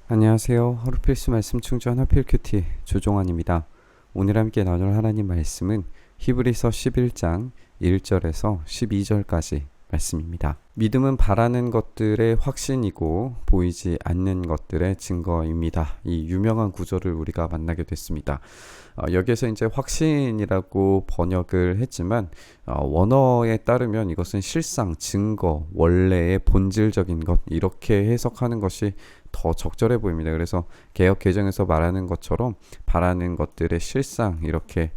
안녕하세요. 하루 필수 말씀 충전 하필 큐티 조종환입니다. 오늘 함께 나눌 하나님 말씀은 히브리서 11장 1절에서 12절까지 말씀입니다. 믿음은 바라는 것들의 확신이고 보이지 않는 것들의 증거입니다. 이 유명한 구절을 우리가 만나게 됐습니다. 여기에서 이제 확신이라고 번역을 했지만 원어에 따르면 이것은 실상, 증거, 원래의 본질적인 것 이렇게 해석하는 것이 더 적절해 보입니다. 그래서 개역 개정에서 말하는 것처럼 바라는 것들의 실상 이렇게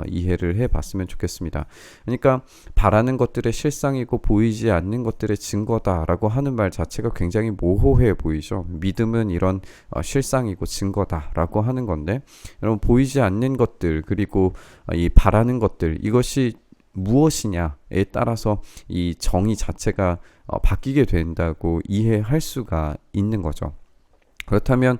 이해를 해봤으면 좋겠습니다. 그러니까 바라는 것들의 실상이고 보이지 않는 것들의 증거다라고 하는 말 자체가 굉장히 모호해 보이죠. 믿음은 이런 실상이고 증거다라고 하는 건데, 여러분 보이지 않는 것들 그리고 이 바라는 것들 이것이 무엇이냐에 따라서 이 정의 자체가 바뀌게 된다고 이해할 수가 있는 거죠. 그렇다면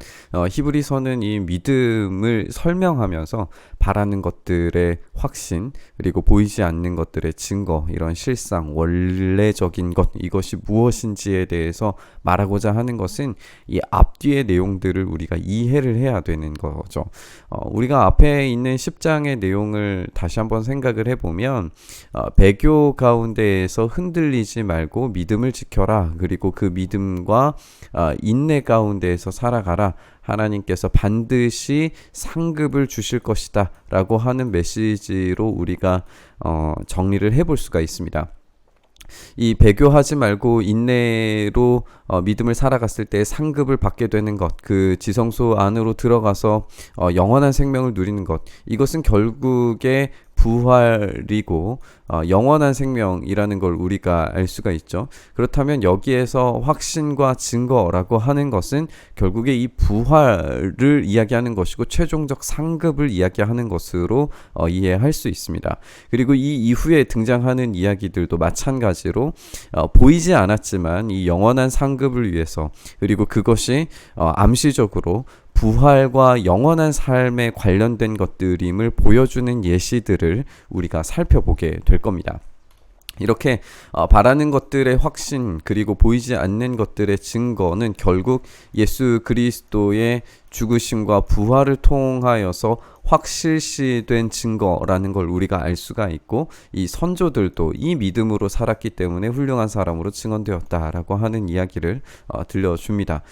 히브리서는 이 믿음을 설명하면서 바라는 것들의 확신 그리고 보이지 않는 것들의 증거 이런 실상 원래적인 것 이것이 무엇인지에 대해서 말하고자 하는 것은 이 앞뒤의 내용들을 우리가 이해를 해야 되는 거죠. 우리가 앞에 있는 10장의 내용을 다시 한번 생각을 해보면 배교 가운데에서 흔들리지 말고 믿음을 지켜라. 그리고 그 믿음과 인내 가운데에서 살아가라. 하나님께서 반드시 상급을 주실 것이다 라고 하는 메시지로 우리가 정리를 해볼 수가 있습니다. 이 배교하지 말고 인내로 믿음을 살아갔을 때 상급을 받게 되는 것, 그 지성소 안으로 들어가서 영원한 생명을 누리는 것, 이것은 결국에 부활이고 영원한 생명이라는 걸 우리가 알 수가 있죠. 그렇다면 여기에서 확신과 증거라고 하는 것은 결국에 이 부활을 이야기하는 것이고 최종적 상급을 이야기하는 것으로 이해할 수 있습니다. 그리고 이 이후에 등장하는 이야기들도 마찬가지로 보이지 않았지만 이 영원한 상급을 위해서 그리고 그것이 암시적으로 부활과 영원한 삶에 관련된 것들임을 보여주는 예시들을 우리가 살펴보게 될 겁니다. 이렇게 바라는 것들의 확신 그리고 보이지 않는 것들의 증거는 결국 예수 그리스도의 죽으심과 부활을 통하여서 확실시된 증거라는 걸 우리가 알 수가 있고, 이 선조들도 이 믿음으로 살았기 때문에 훌륭한 사람으로 증언되었다라고 하는 이야기를 들려줍니다.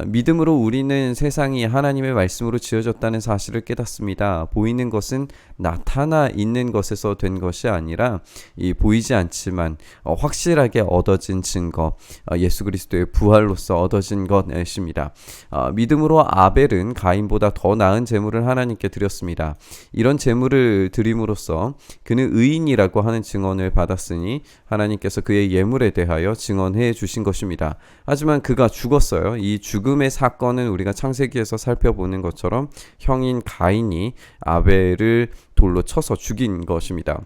믿음으로 우리는 세상이 하나님의 말씀으로 지어졌다는 사실을 깨닫습니다. 보이는 것은 나타나 있는 것에서 된 것이 아니라 이 보이지 않지만 확실하게 얻어진 증거, 예수 그리스도의 부활로서 얻어진 것입니다. 믿음으로 아벨은 가인보다 더 나은 제물을 하나님께 드렸습니다. 이런 제물을 드림으로써 그는 의인이라고 하는 증언을 받았으니 하나님께서 그의 예물에 대하여 증언해 주신 것입니다. 하지만 그가 죽었어요. 이 죽음의 사건은 우리가 창세기에서 살펴보는 것처럼 형인 가인이 아벨을 돌로 쳐서 죽인 것입니다.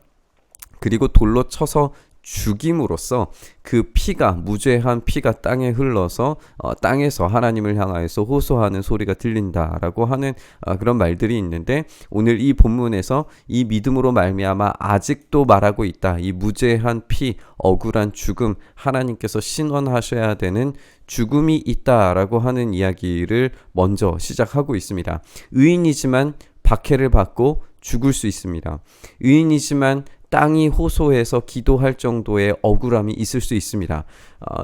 그리고 돌로 쳐서 죽임으로써 그 피가 무죄한 피가 땅에 흘러서 땅에서 하나님을 향하여서 호소하는 소리가 들린다라고 하는 그런 말들이 있는데, 오늘 이 본문에서 이 믿음으로 말미암아 아직도 말하고 있다. 이 무죄한 피, 억울한 죽음, 하나님께서 신원하셔야 되는 죽음이 있다라고 하는 이야기를 먼저 시작하고 있습니다. 의인이지만 박해를 받고 죽을 수 있습니다. 의인이지만 땅이 호소해서 기도할 정도의 억울함이 있을 수 있습니다.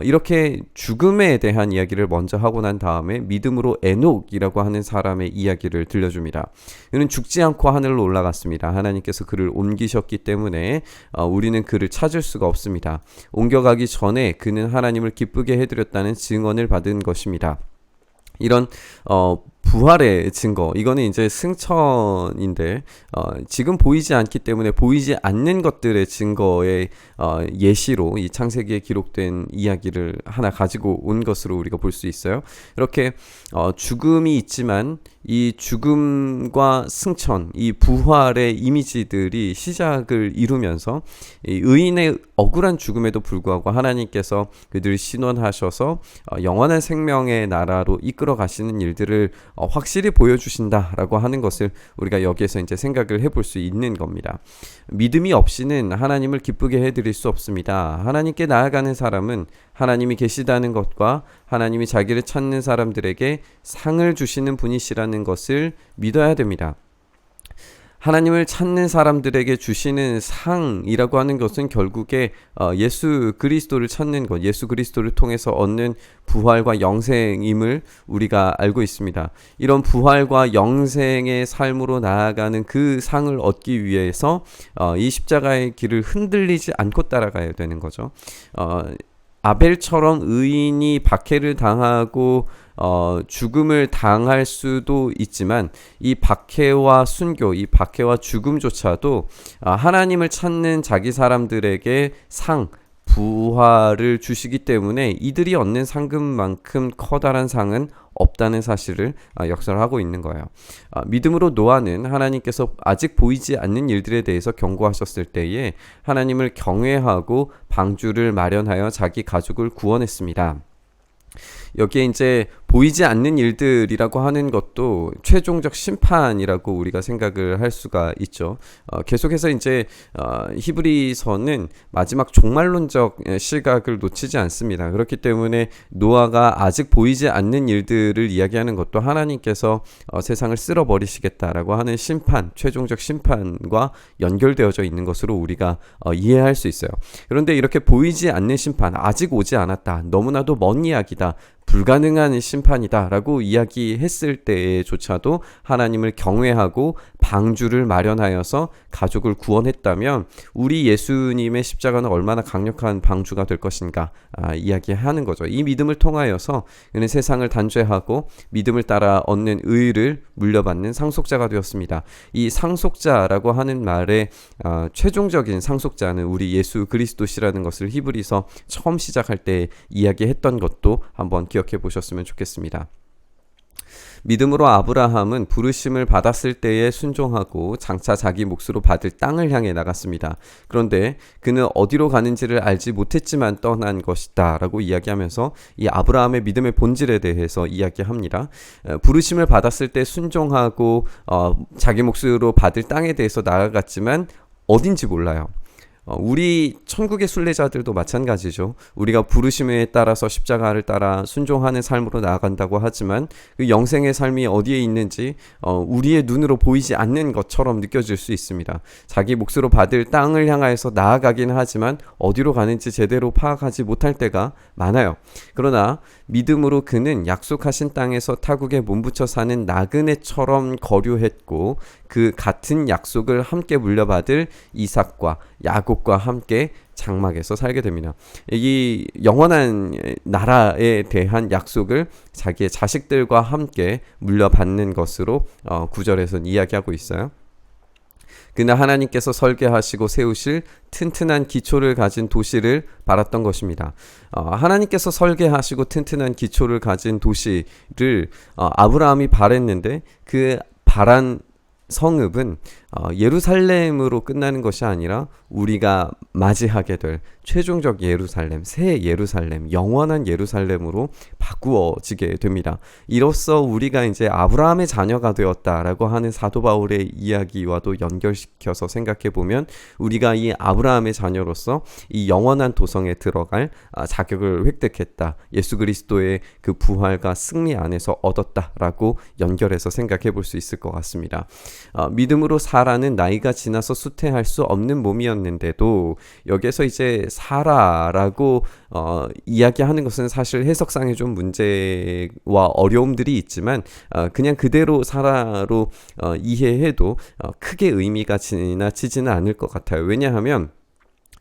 이렇게 죽음에 대한 이야기를 먼저 하고 난 다음에 믿음으로 에녹이라고 하는 사람의 이야기를 들려줍니다. 그는 죽지 않고 하늘로 올라갔습니다. 하나님께서 그를 옮기셨기 때문에 우리는 그를 찾을 수가 없습니다. 옮겨가기 전에 그는 하나님을 기쁘게 해드렸다는 증언을 받은 것입니다. 이런 부활의 증거, 이거는 이제 승천인데 지금 보이지 않기 때문에 보이지 않는 것들의 증거의 예시로 이 창세기에 기록된 이야기를 하나 가지고 온 것으로 우리가 볼 수 있어요. 이렇게 죽음이 있지만 이 죽음과 승천, 이 부활의 이미지들이 시작을 이루면서 이 의인의 억울한 죽음에도 불구하고 하나님께서 그들을 신원하셔서 영원한 생명의 나라로 이끌어 가시는 일들을 확실히 보여주신다라고 하는 것을 우리가 여기에서 이제 생각을 해볼 수 있는 겁니다. 믿음이 없이는 하나님을 기쁘게 해드릴 수 없습니다. 하나님께 나아가는 사람은 하나님이 계시다는 것과 하나님이 자기를 찾는 사람들에게 상을 주시는 분이시라는 것을 믿어야 됩니다. 하나님을 찾는 사람들에게 주시는 상이라고 하는 것은 결국에 예수 그리스도를 찾는 것, 예수 그리스도를 통해서 얻는 부활과 영생임을 우리가 알고 있습니다. 이런 부활과 영생의 삶으로 나아가는 그 상을 얻기 위해서 이 십자가의 길을 흔들리지 않고 따라가야 되는 거죠. 아벨처럼 의인이 박해를 당하고 죽음을 당할 수도 있지만 이 박해와 순교, 이 박해와 죽음조차도 하나님을 찾는 자기 사람들에게 상, 부활을 주시기 때문에 이들이 얻는 상급만큼 커다란 상은 없다는 사실을 역설하고 있는 거예요. 믿음으로 노아는 하나님께서 아직 보이지 않는 일들에 대해서 경고하셨을 때에 하나님을 경외하고 방주를 마련하여 자기 가족을 구원했습니다. 여기에 이제 보이지 않는 일들이라고 하는 것도 최종적 심판이라고 우리가 생각을 할 수가 있죠. 계속해서 이제 히브리서는 마지막 종말론적 시각을 놓치지 않습니다. 그렇기 때문에 노아가 아직 보이지 않는 일들을 이야기하는 것도 하나님께서 세상을 쓸어버리시겠다라고 하는 심판, 최종적 심판과 연결되어져 있는 것으로 우리가 이해할 수 있어요. 그런데 이렇게 보이지 않는 심판, 아직 오지 않았다, 너무나도 먼 이야기다, 불가능한 심판이다 라고 이야기했을 때조차도 하나님을 경외하고 방주를 마련하여서 가족을 구원했다면 우리 예수님의 십자가는 얼마나 강력한 방주가 될 것인가 이야기하는 거죠. 이 믿음을 통하여서 그는 세상을 단죄하고 믿음을 따라 얻는 의를 물려받는 상속자가 되었습니다. 이 상속자라고 하는 말의 최종적인 상속자는 우리 예수 그리스도시라는 것을 히브리서 처음 시작할 때 이야기했던 것도 한번 기억해 보셨으면 좋겠습니다. 믿음으로 아브라함은 부르심을 받았을 때에 순종하고 장차 자기 몫으로 받을 땅을 향해 나갔습니다. 그런데 그는 어디로 가는지를 알지 못했지만 떠난 것이다 라고 이야기하면서 이 아브라함의 믿음의 본질에 대해서 이야기합니다. 부르심을 받았을 때 순종하고 자기 몫으로 받을 땅에 대해서 나아갔지만 어딘지 몰라요. 우리 천국의 순례자들도 마찬가지죠. 우리가 부르심에 따라서 십자가를 따라 순종하는 삶으로 나아간다고 하지만 그 영생의 삶이 어디에 있는지 우리의 눈으로 보이지 않는 것처럼 느껴질 수 있습니다. 자기 몫으로 받을 땅을 향하여서 나아가긴 하지만 어디로 가는지 제대로 파악하지 못할 때가 많아요. 그러나 믿음으로 그는 약속하신 땅에서 타국에 몸붙여 사는 나그네처럼 거류했고 그 같은 약속을 함께 물려받을 이삭과 야곱과 함께 장막에서 살게 됩니다. 이 영원한 나라에 대한 약속을 자기의 자식들과 함께 물려받는 것으로 9절에서는 이야기하고 있어요. 그는 하나님께서 설계하시고 세우실 튼튼한 기초를 가진 도시를 바랐던 것입니다. 하나님께서 설계하시고 튼튼한 기초를 가진 도시를 아브라함이 바랬는데 그 바란 성읍은 예루살렘으로 끝나는 것이 아니라 우리가 맞이하게 될 최종적 예루살렘, 새 예루살렘, 영원한 예루살렘으로 바꾸어지게 됩니다. 이로써 우리가 이제 아브라함의 자녀가 되었다라고 하는 사도 바울의 이야기와도 연결시켜서 생각해 보면 우리가 이 아브라함의 자녀로서 이 영원한 도성에 들어갈 자격을 획득했다. 예수 그리스도의 그 부활과 승리 안에서 얻었다라고 연결해서 생각해 볼 수 있을 것 같습니다. 믿음으로 사라는 나이가 지나서 수태할 수 없는 몸이었는데도 여기에서 이제 사라라고 이야기하는 것은 사실 해석상에 좀 문제와 어려움들이 있지만 그냥 그대로 사라로 이해해도 크게 의미가 지나치지는 않을 것 같아요. 왜냐하면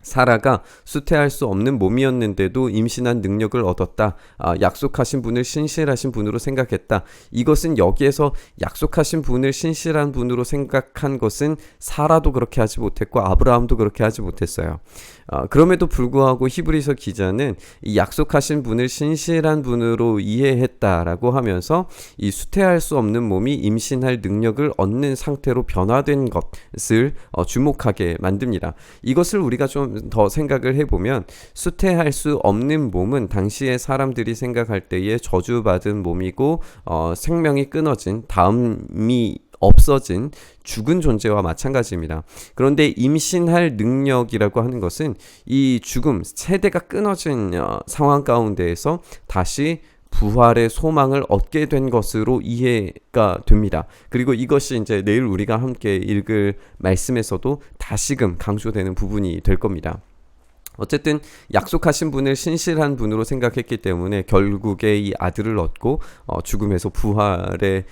사라가 수태할 수 없는 몸이었는데도 임신한 능력을 얻었다. 약속하신 분을 신실하신 분으로 생각했다. 이것은 여기에서 약속하신 분을 신실한 분으로 생각한 것은 사라도 그렇게 하지 못했고 아브라함도 그렇게 하지 못했어요. 그럼에도 불구하고 히브리서 기자는 이 약속하신 분을 신실한 분으로 이해했다라고 하면서 이 수태할 수 없는 몸이 임신할 능력을 얻는 상태로 변화된 것을 주목하게 만듭니다. 이것을 우리가 좀 좀 더 생각을 해보면 수태할 수 없는 몸은 당시의 사람들이 생각할 때에 저주받은 몸이고 생명이 끊어진 다음이 없어진 죽은 존재와 마찬가지입니다. 그런데 임신할 능력이라고 하는 것은 이 죽음, 세대가 끊어진 상황 가운데에서 다시 부활의 소망을 얻게 된 것으로 이해가 됩니다. 그리고 이것이 이제 내일 우리가 함께 읽을 말씀에서도 다시금 강조되는 부분이 될 겁니다. 어쨌든 약속하신 분을 신실한 분으로 생각했기 때문에 결국에 이 아들을 얻고 죽음에서 부활의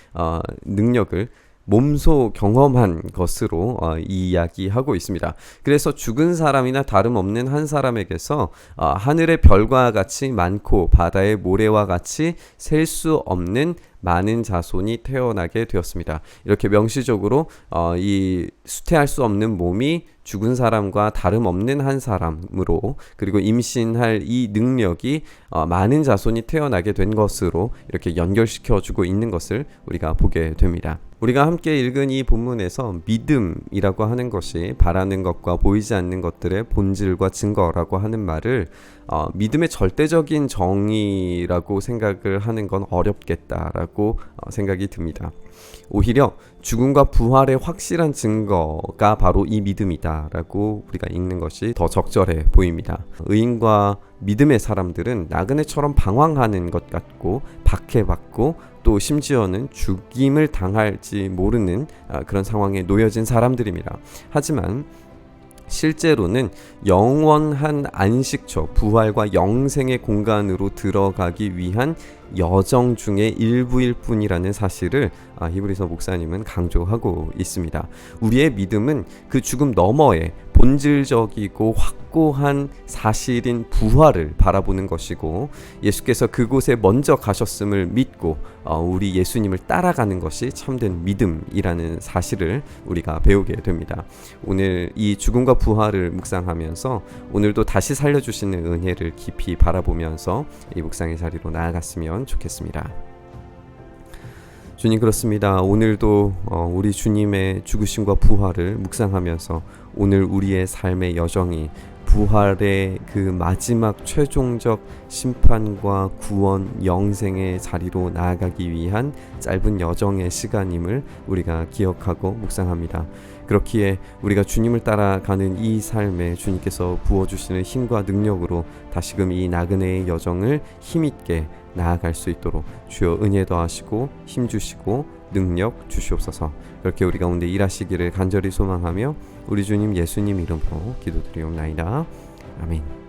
능력을 몸소 경험한 것으로 이야기하고 있습니다. 그래서 죽은 사람이나 다름없는 한 사람에게서 하늘의 별과 같이 많고 바다의 모래와 같이 셀 수 없는 많은 자손이 태어나게 되었습니다. 이렇게 명시적으로 이 수태할 수 없는 몸이 죽은 사람과 다름없는 한 사람으로, 그리고 임신할 이 능력이 많은 자손이 태어나게 된 것으로 이렇게 연결시켜주고 있는 것을 우리가 보게 됩니다. 우리가 함께 읽은 이 본문에서 믿음이라고 하는 것이 바라는 것과 보이지 않는 것들의 본질과 증거라고 하는 말을 믿음의 절대적인 정의라고 생각을 하는 건 어렵겠다라고 생각이 듭니다. 오히려 죽음과 부활의 확실한 증거가 바로 이 믿음이다라고 우리가 읽는 것이 더 적절해 보입니다. 의인과 믿음의 사람들은 나그네처럼 방황하는 것 같고 박해받고 또 심지어는 죽임을 당할지 모르는 그런 상황에 놓여진 사람들입니다. 하지만 실제로는 영원한 안식처, 부활과 영생의 공간으로 들어가기 위한 여정 중의 일부일 뿐이라는 사실을 히브리서 목사님은 강조하고 있습니다. 우리의 믿음은 그 죽음 너머에 본질적이고 확고한 사실인 부활을 바라보는 것이고, 예수께서 그곳에 먼저 가셨음을 믿고 우리 예수님을 따라가는 것이 참된 믿음이라는 사실을 우리가 배우게 됩니다. 오늘 이 죽음과 부활을 묵상하면서 오늘도 다시 살려주시는 은혜를 깊이 바라보면서 이 묵상의 자리로 나아갔으면 좋겠습니다. 주님, 그렇습니다. 오늘도 우리 주님의 죽으심과 부활을 묵상하면서 오늘 우리의 삶의 여정이 부활의 그 마지막 최종적 심판과 구원, 영생의 자리로 나아가기 위한 짧은 여정의 시간임을 우리가 기억하고 묵상합니다. 그렇기에 우리가 주님을 따라가는 이 삶에 주님께서 부어주시는 힘과 능력으로 다시금 이 나그네의 여정을 힘있게 나아갈 수 있도록 주여 은혜 더하시고 힘 주시고 능력 주시옵소서. 그렇게 우리 가운데 일하시기를 간절히 소망하며 우리 주님 예수님 이름으로 기도드리옵나이다. 아멘.